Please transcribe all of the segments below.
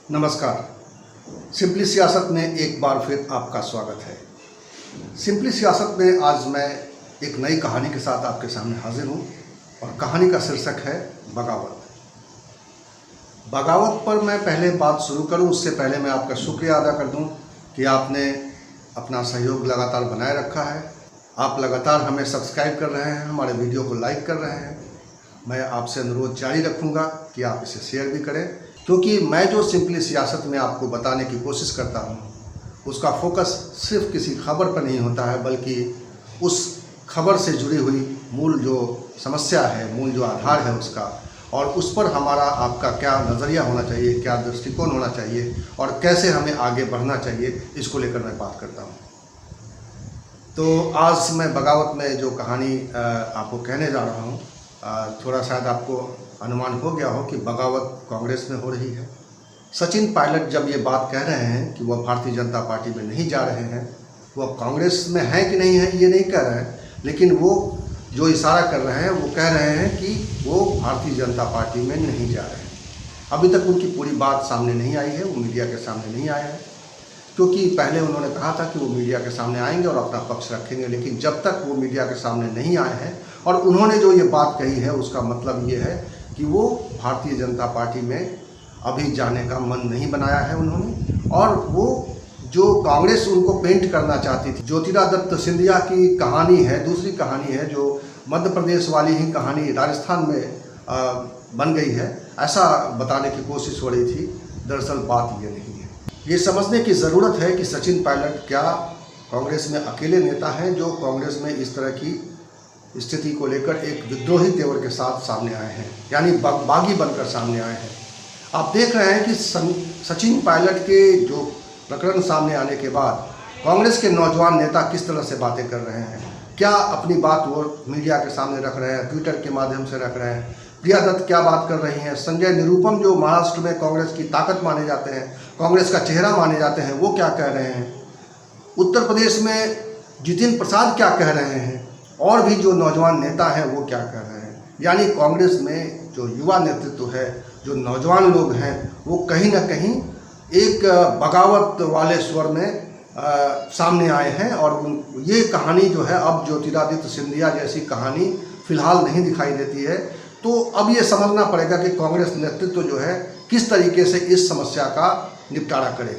नमस्कार। सिंपली सियासत में एक बार फिर आपका स्वागत है। सिंपली सियासत में आज मैं एक नई कहानी के साथ आपके सामने हाजिर हूँ और कहानी का शीर्षक है बगावत। बगावत पर मैं पहले बात शुरू करूँ उससे पहले मैं आपका शुक्रिया अदा कर दूँ कि आपने अपना सहयोग लगातार बनाए रखा है। आप लगातार हमें सब्सक्राइब कर रहे हैं, हमारे वीडियो को लाइक कर रहे हैं। मैं आपसे अनुरोध जारी रखूँगा कि आप इसे शेयर भी करें, क्योंकि मैं जो सिंपली सियासत में आपको बताने की कोशिश करता हूँ उसका फोकस सिर्फ किसी खबर पर नहीं होता है, बल्कि उस खबर से जुड़ी हुई मूल जो समस्या है, मूल जो आधार है उसका, और उस पर हमारा आपका क्या नज़रिया होना चाहिए, क्या दृष्टिकोण होना चाहिए और कैसे हमें आगे बढ़ना चाहिए, इसको लेकर मैं बात करता हूँ। तो आज मैं बगावत में जो कहानी आपको कहने जा रहा हूँ, थोड़ा शायद आपको अनुमान हो गया हो कि बगावत कांग्रेस में हो रही है। सचिन पायलट जब ये बात कह रहे हैं कि वह भारतीय जनता पार्टी में नहीं जा रहे हैं, वह कांग्रेस में है कि नहीं है ये नहीं कह रहे हैं, लेकिन वो जो इशारा कर रहे हैं वो कह रहे हैं कि वो भारतीय जनता पार्टी में नहीं जा रहे हैं। अभी तक उनकी पूरी बात सामने नहीं आई है, वो मीडिया के सामने नहीं आया है, क्योंकि पहले उन्होंने कहा था कि वो मीडिया के सामने आएंगे और अपना पक्ष रखेंगे, लेकिन जब तक वो मीडिया के सामने नहीं आए हैं और उन्होंने जो ये बात कही है उसका मतलब ये है कि वो भारतीय जनता पार्टी में अभी जाने का मन नहीं बनाया है उन्होंने। और वो जो कांग्रेस उनको पेंट करना चाहती थी, ज्योतिरादित्य सिंधिया की कहानी है, दूसरी कहानी है, जो मध्य प्रदेश वाली ही कहानी राजस्थान में बन गई है, ऐसा बताने की कोशिश हो रही थी। दरअसल बात ये नहीं है। ये समझने की ज़रूरत है कि सचिन पायलट क्या कांग्रेस में अकेले नेता हैं जो कांग्रेस में इस तरह की स्थिति को लेकर एक विद्रोही तेवर के साथ सामने आए हैं, यानी बागी बनकर सामने आए हैं। आप देख रहे हैं कि सचिन पायलट के जो प्रकरण सामने आने के बाद कांग्रेस के नौजवान नेता किस तरह से बातें कर रहे हैं, क्या अपनी बात वो मीडिया के सामने रख रहे हैं, ट्विटर के माध्यम से रख रहे हैं। प्रिया दत्त क्या बात कर रही हैं, संजय निरुपम जो महाराष्ट्र में कांग्रेस की ताकत माने जाते हैं, कांग्रेस का चेहरा माने जाते हैं, वो क्या कह रहे हैं। उत्तर प्रदेश में जितिन प्रसाद क्या कह रहे हैं, और भी जो नौजवान नेता हैं वो क्या कह रहे हैं। यानी कांग्रेस में जो युवा नेतृत्व है, जो नौजवान लोग हैं, वो कहीं ना कहीं एक बगावत वाले स्वर में सामने आए हैं। और ये कहानी जो है अब ज्योतिरादित्य सिंधिया जैसी कहानी फिलहाल नहीं दिखाई देती है। तो अब ये समझना पड़ेगा कि कांग्रेस नेतृत्व जो है किस तरीके से इस समस्या का निपटारा करे।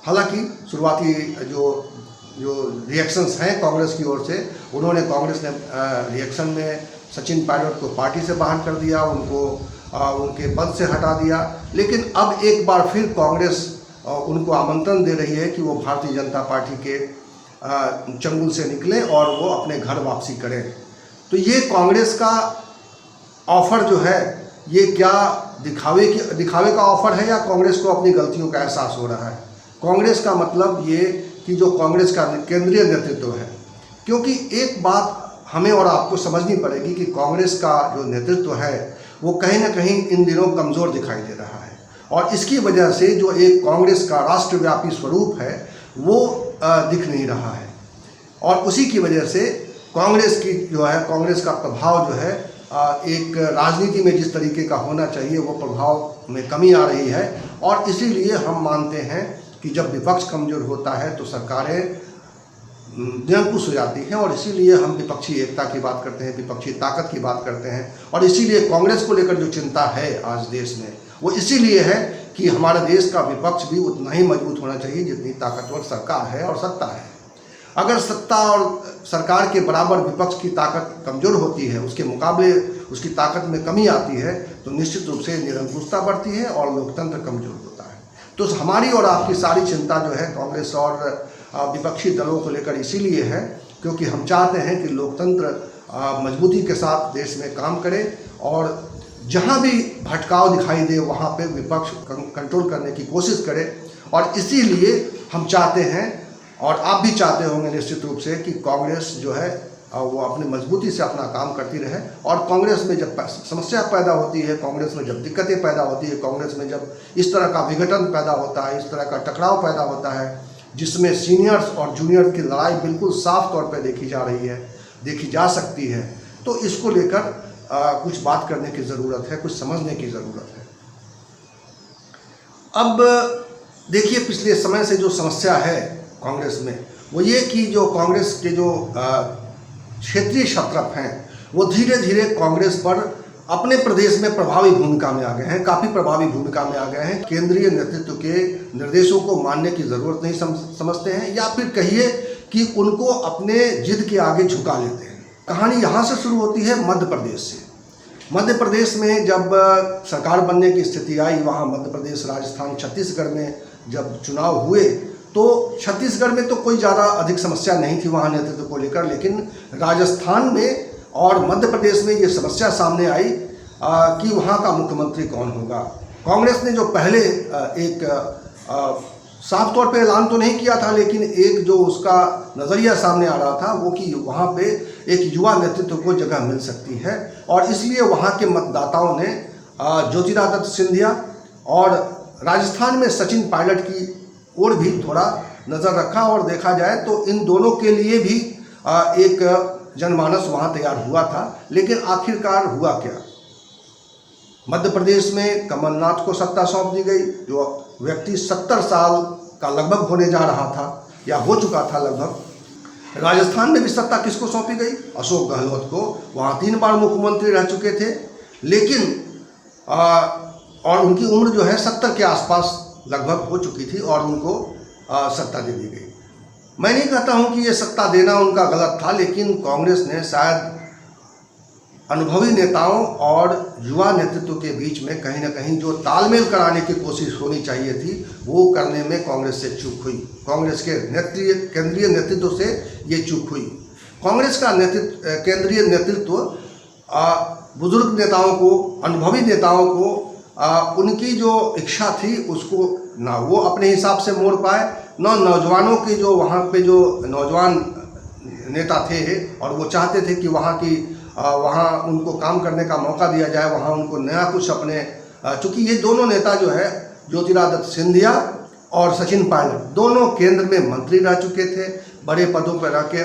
हालांकि शुरुआती जो रिएक्शंस हैं कांग्रेस की ओर से, उन्होंने कांग्रेस ने रिएक्शन में सचिन पायलट को पार्टी से बाहर कर दिया, उनको उनके पद से हटा दिया। लेकिन अब एक बार फिर कांग्रेस उनको आमंत्रण दे रही है कि वो भारतीय जनता पार्टी के चंगुल से निकलें और वो अपने घर वापसी करें। तो ये कांग्रेस का ऑफर जो है, ये क्या दिखावे का ऑफर है या कांग्रेस को अपनी गलतियों का एहसास हो रहा है। कांग्रेस का मतलब ये कि जो कांग्रेस का केंद्रीय नेतृत्व है, क्योंकि एक बात हमें और आपको समझनी पड़ेगी कि कांग्रेस का जो नेतृत्व है वो कहीं ना कहीं इन दिनों कमज़ोर दिखाई दे रहा है, और इसकी वजह से जो एक कांग्रेस का राष्ट्रव्यापी स्वरूप है वो दिख नहीं रहा है। और उसी की वजह से कांग्रेस की जो है, कांग्रेस का प्रभाव जो है एक राजनीति में जिस तरीके का होना चाहिए वो प्रभाव में कमी आ रही है। और इसीलिए हम मानते हैं कि जब विपक्ष कमज़ोर होता है तो सरकारें निरंकुश हो जाती हैं, और इसीलिए हम विपक्षी एकता की बात करते हैं, विपक्षी ताकत की बात करते हैं। और इसीलिए कांग्रेस को लेकर जो चिंता है आज देश में, वो इसीलिए है कि हमारे देश का विपक्ष भी उतना ही मजबूत होना चाहिए जितनी ताकतवर सरकार है और सत्ता है। अगर सत्ता और सरकार के बराबर विपक्ष की ताकत कमज़ोर होती है, उसके मुकाबले उसकी ताकत में कमी आती है, तो निश्चित रूप से निरंकुशता बढ़ती है और लोकतंत्र कमज़ोर होता है। तो हमारी और आपकी सारी चिंता जो है कांग्रेस और विपक्षी दलों को लेकर इसीलिए है क्योंकि हम चाहते हैं कि लोकतंत्र मजबूती के साथ देश में काम करे, और जहां भी भटकाव दिखाई दे वहां पे विपक्ष कंट्रोल करने की कोशिश करे। और इसीलिए हम चाहते हैं, और आप भी चाहते होंगे निश्चित रूप से, कि कांग्रेस जो है वो अपनी मजबूती से अपना काम करती रहे। और कांग्रेस में जब समस्या पैदा होती है, कांग्रेस में जब दिक्कतें पैदा होती है, कांग्रेस में जब इस तरह का विघटन पैदा होता है, इस तरह का टकराव पैदा होता है जिसमें सीनियर्स और जूनियर्स की लड़ाई बिल्कुल साफ तौर पर देखी जा सकती है, तो इसको लेकर कुछ बात करने की ज़रूरत है, कुछ समझने की ज़रूरत है। अब देखिए, पिछले समय से जो समस्या है कांग्रेस में वो ये कि जो कांग्रेस के जो क्षेत्रीय क्षत्रप हैं वो धीरे धीरे कांग्रेस पर अपने प्रदेश में प्रभावी भूमिका में आ गए हैं, काफ़ी प्रभावी भूमिका में आ गए हैं। केंद्रीय नेतृत्व के निर्देशों को मानने की ज़रूरत नहीं समझते हैं, या फिर कहिए कि उनको अपने जिद के आगे झुका लेते हैं। कहानी यहाँ से शुरू होती है मध्य प्रदेश से। मध्य प्रदेश में जब सरकार बनने की स्थिति आई, वहाँ मध्य प्रदेश, राजस्थान, छत्तीसगढ़ में जब चुनाव हुए तो छत्तीसगढ़ में तो कोई ज़्यादा अधिक समस्या नहीं थी वहाँ नेतृत्व को लेकर, लेकिन राजस्थान में और मध्य प्रदेश में ये समस्या सामने आई कि वहाँ का मुख्यमंत्री कौन होगा। कांग्रेस ने जो पहले एक साफ तौर पे ऐलान तो नहीं किया था, लेकिन एक जो उसका नज़रिया सामने आ रहा था वो कि वहाँ पे एक युवा नेतृत्व को जगह मिल सकती है, और इसलिए वहाँ के मतदाताओं ने ज्योतिरादित्य सिंधिया और राजस्थान में सचिन पायलट की ओर भी थोड़ा नज़र रखा। और देखा जाए तो इन दोनों के लिए भी एक जनमानस वहाँ तैयार हुआ था, लेकिन आखिरकार हुआ क्या? मध्य प्रदेश में कमलनाथ को सत्ता सौंप दी गई, जो व्यक्ति 70 साल का लगभग होने जा रहा था या हो चुका था लगभग। राजस्थान में भी सत्ता किसको सौंपी गई? अशोक गहलोत को। वहाँ 3 बार मुख्यमंत्री रह चुके थे, लेकिन और उनकी उम्र जो है 70 के आसपास लगभग हो चुकी थी, और उनको सत्ता दे दी गई। मैं नहीं कहता हूं कि ये सत्ता देना उनका गलत था, लेकिन कांग्रेस ने शायद अनुभवी नेताओं और युवा नेतृत्व के बीच में कहीं ना कहीं जो तालमेल कराने की कोशिश होनी चाहिए थी वो करने में कांग्रेस से चूक हुई। कांग्रेस के केंद्रीय नेतृत्व से ये चूक हुई। कांग्रेस का केंद्रीय नेतृत्व बुजुर्ग नेताओं को, अनुभवी नेताओं को उनकी जो इच्छा थी उसको ना वो अपने हिसाब से मोड़ पाए, ना नौजवानों के जो वहाँ पे जो नौजवान नेता थे और वो चाहते थे कि वहाँ उनको काम करने का मौका दिया जाए, वहाँ उनको नया कुछ अपने, चूँकि ये दोनों नेता जो है ज्योतिरादित्य सिंधिया और सचिन पायलट दोनों केंद्र में मंत्री रह चुके थे, बड़े पदों पर रह के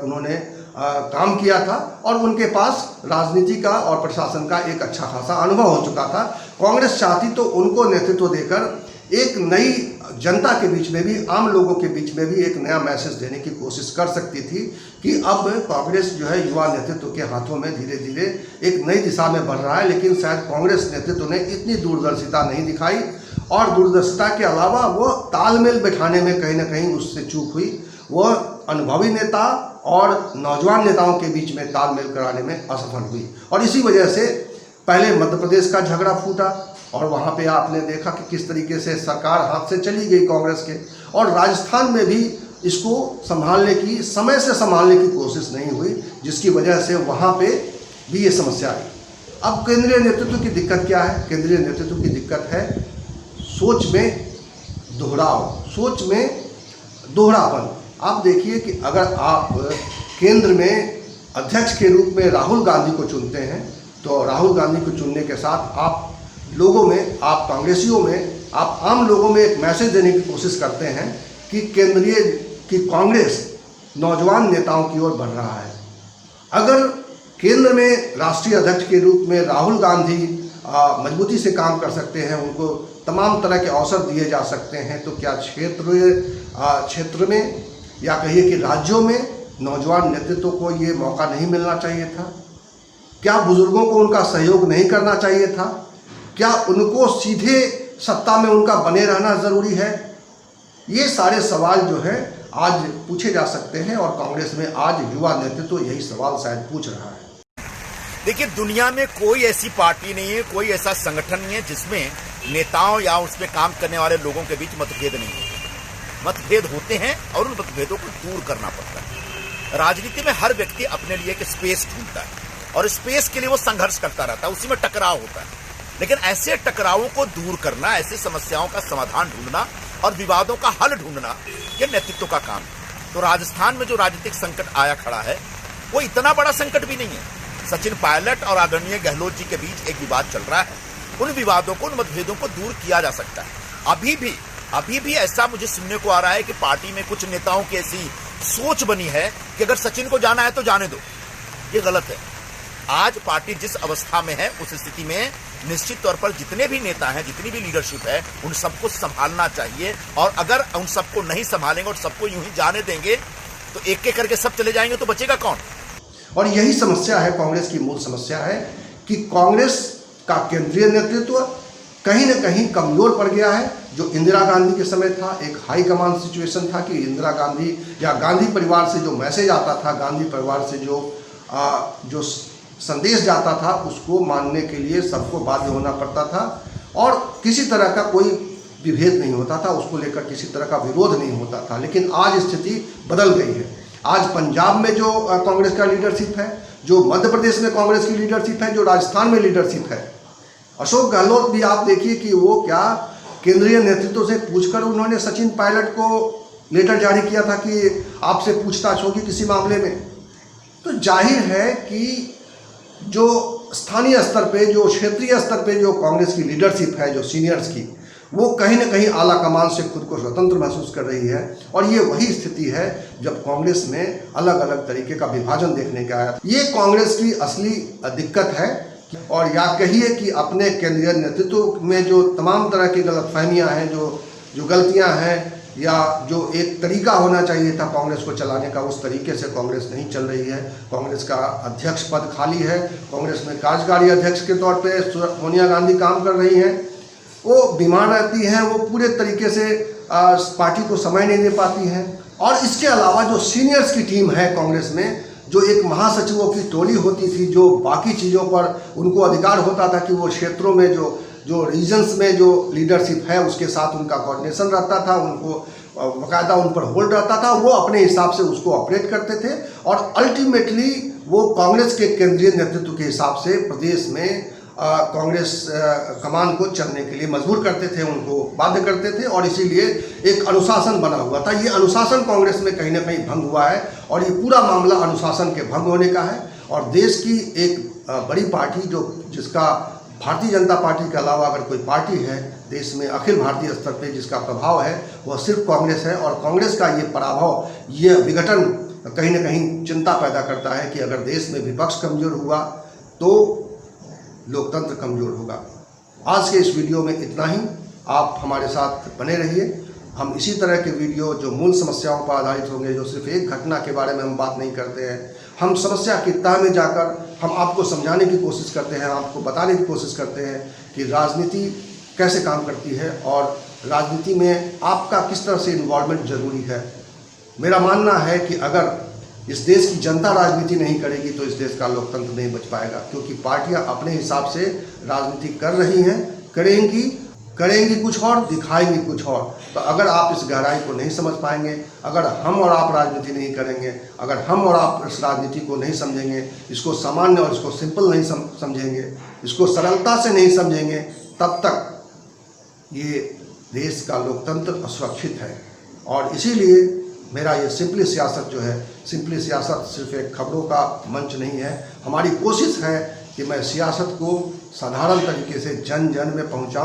उन्होंने काम किया था, और उनके पास राजनीति का और प्रशासन का एक अच्छा खासा अनुभव हो चुका था। कांग्रेस चाहती तो उनको नेतृत्व देकर एक नई जनता के बीच में भी, आम लोगों के बीच में भी एक नया मैसेज देने की कोशिश कर सकती थी कि अब कांग्रेस जो है युवा नेतृत्व के हाथों में धीरे धीरे एक नई दिशा में बढ़ रहा है। लेकिन शायद कांग्रेस नेतृत्व ने इतनी दूरदर्शिता नहीं दिखाई, और दूरदर्शिता के अलावा वो तालमेल बैठाने में कहीं ना कहीं उससे चूक हुई। वो अनुभवी नेता और नौजवान नेताओं के बीच में तालमेल कराने में असफल हुई, और इसी वजह से पहले मध्य प्रदेश का झगड़ा फूटा, और वहाँ पे आपने देखा कि किस तरीके से सरकार हाथ से चली गई कांग्रेस के, और राजस्थान में भी इसको समय से संभालने की कोशिश नहीं हुई, जिसकी वजह से वहाँ पे भी ये समस्या आई। अब केंद्रीय नेतृत्व की दिक्कत क्या है? केंद्रीय नेतृत्व की दिक्कत है सोच में दोहरापन। आप देखिए कि अगर आप केंद्र में अध्यक्ष के रूप में राहुल गांधी को चुनते हैं, तो राहुल गांधी को चुनने के साथ आप लोगों में, आप कांग्रेसियों में, आप आम लोगों में एक मैसेज देने की कोशिश करते हैं कि कांग्रेस नौजवान नेताओं की ओर बढ़ रहा है। अगर केंद्र में राष्ट्रीय अध्यक्ष के रूप में राहुल गांधी मजबूती से काम कर सकते हैं, उनको तमाम तरह के अवसर दिए जा सकते हैं, तो क्या क्षेत्र में या कहिए कि राज्यों में नौजवान नेतृत्व को ये मौका नहीं मिलना चाहिए था? क्या बुजुर्गों को उनका सहयोग नहीं करना चाहिए था? क्या उनको सीधे सत्ता में उनका बने रहना ज़रूरी है? ये सारे सवाल जो है आज पूछे जा सकते हैं, और कांग्रेस में आज युवा नेतृत्व यही सवाल शायद पूछ रहा है। देखिए, दुनिया में कोई ऐसी पार्टी नहीं है, कोई ऐसा संगठन नहीं है जिसमें नेताओं या उसमें काम करने वाले लोगों के बीच मतभेद नहीं है। मतभेद होते हैं और उन मतभेदों को दूर करना पड़ता है। राजनीति में हर व्यक्ति अपने लिए एक स्पेस ढूंढता है, और स्पेस के लिए वो संघर्ष करता रहता है, उसी में टकराव होता है। लेकिन ऐसे टकरावों को दूर करना, ऐसी समस्याओं का समाधान ढूंढना और विवादों का हल ढूंढना, ये नेतृत्व का काम है। तो राजस्थान में जो राजनीतिक संकट आया खड़ा है वो इतना बड़ा संकट भी नहीं है। सचिन पायलट और आदरणीय गहलोत जी के बीच एक विवाद चल रहा है, उन विवादों को, उन मतभेदों को दूर किया जा सकता है। अभी भी ऐसा मुझे सुनने को आ रहा है कि पार्टी में कुछ नेताओं की ऐसी सोच बनी है कि अगर सचिन को जाना है तो जाने दो। ये गलत है। आज पार्टी जिस अवस्था में है उस स्थिति में निश्चित तौर पर जितने भी नेता हैं, जितनी भी लीडरशिप है, उन सबको संभालना चाहिए। और अगर उन सबको नहीं संभालेंगे और सबको यूं ही जाने देंगे तो एक एक करके सब चले जाएंगे तो बचेगा कौन? और यही समस्या है, कांग्रेस की मूल समस्या है कि कांग्रेस का केंद्रीय नेतृत्व कहीं न कहीं कमजोर पड़ गया है। जो इंदिरा गांधी के समय था, एक हाई कमांड सिचुएशन था कि इंदिरा गांधी या गांधी परिवार से जो मैसेज आता था, गांधी परिवार से जो संदेश जाता था, उसको मानने के लिए सबको बाध्य होना पड़ता था और किसी तरह का कोई विभेद नहीं होता था, उसको लेकर किसी तरह का विरोध नहीं होता था। लेकिन आज स्थिति बदल गई है। आज पंजाब में जो कांग्रेस का लीडरशिप है, जो मध्य प्रदेश में कांग्रेस की लीडरशिप है, जो राजस्थान में लीडरशिप है, अशोक गहलोत भी आप देखिए कि वो क्या केंद्रीय नेतृत्व से पूछकर उन्होंने सचिन पायलट को लेटर जारी किया था कि आपसे पूछताछ होगी किसी मामले में। तो जाहिर है कि जो स्थानीय स्तर पे, जो क्षेत्रीय स्तर पे जो कांग्रेस की लीडरशिप है, जो सीनियर्स की, वो कहीं ना कहीं आला कमान से खुद को स्वतंत्र महसूस कर रही है। और ये वही स्थिति है जब कांग्रेस में अलग अलग तरीके का विभाजन देखने का आया। ये कांग्रेस की असली दिक्कत है। और या कहिए कि अपने केंद्रीय नेतृत्व में जो तमाम तरह की गलतफहमियां हैं, जो गलतियां हैं, या जो एक तरीका होना चाहिए था कांग्रेस को चलाने का, उस तरीके से कांग्रेस नहीं चल रही है। कांग्रेस का अध्यक्ष पद खाली है। कांग्रेस में कार्यकारी अध्यक्ष के तौर पे सोनिया गांधी काम कर रही हैं। वो बीमार रहती हैं, वो पूरे तरीके से पार्टी को समय नहीं दे पाती हैं। और इसके अलावा जो सीनियर्स की टीम है कांग्रेस में, जो एक महासचिवों की टोली होती थी, जो बाकी चीज़ों पर उनको अधिकार होता था कि वो क्षेत्रों में जो रीजन्स में जो लीडरशिप है उसके साथ उनका कोऑर्डिनेशन रहता था, उनको बाकायदा उन पर होल्ड रहता था, वो अपने हिसाब से उसको ऑपरेट करते थे और अल्टीमेटली वो कांग्रेस के केंद्रीय नेतृत्व के हिसाब से प्रदेश में कांग्रेस कमान को चलने के लिए मजबूर करते थे, उनको बाध्य करते थे। और इसीलिए एक अनुशासन बना हुआ था। ये अनुशासन कांग्रेस में कहीं ना कहीं भंग हुआ है और ये पूरा मामला अनुशासन के भंग होने का है। और देश की एक बड़ी पार्टी जिसका भारतीय जनता पार्टी के अलावा अगर कोई पार्टी है देश में अखिल भारतीय स्तर पे जिसका प्रभाव है, वह सिर्फ कांग्रेस है। और कांग्रेस का ये पराभव, ये विघटन कहीं ना कहीं चिंता पैदा करता है कि अगर देश में विपक्ष कमजोर हुआ तो लोकतंत्र कमजोर होगा। आज के इस वीडियो में इतना ही। आप हमारे साथ बने रहिए। हम इसी तरह के वीडियो जो मूल समस्याओं पर आधारित होंगे, जो सिर्फ एक घटना के बारे में हम बात नहीं करते हैं, हम समस्या की तह में जाकर हम आपको समझाने की कोशिश करते हैं, आपको बताने की कोशिश करते हैं कि राजनीति कैसे काम करती है और राजनीति में आपका किस तरह से इन्वॉल्वमेंट जरूरी है। मेरा मानना है कि अगर इस देश की जनता राजनीति नहीं करेगी तो इस देश का लोकतंत्र नहीं बच पाएगा, क्योंकि पार्टियां अपने हिसाब से राजनीति कर रही हैं, करेंगी कुछ और, दिखाएंगी कुछ और। तो अगर आप इस गहराई को नहीं समझ पाएंगे, अगर हम और आप राजनीति नहीं करेंगे, अगर हम और आप इस राजनीति को नहीं समझेंगे, इसको सामान्य और इसको सिंपल नहीं समझेंगे, इसको सरलता से नहीं समझेंगे, तब तक ये देश का लोकतंत्र असुरक्षित है। और इसीलिए मेरा ये सिंपली सियासत जो है, सिंपली सियासत सिर्फ एक खबरों का मंच नहीं है। हमारी कोशिश है कि मैं सियासत को साधारण तरीके से जन जन में पहुंचाऊं।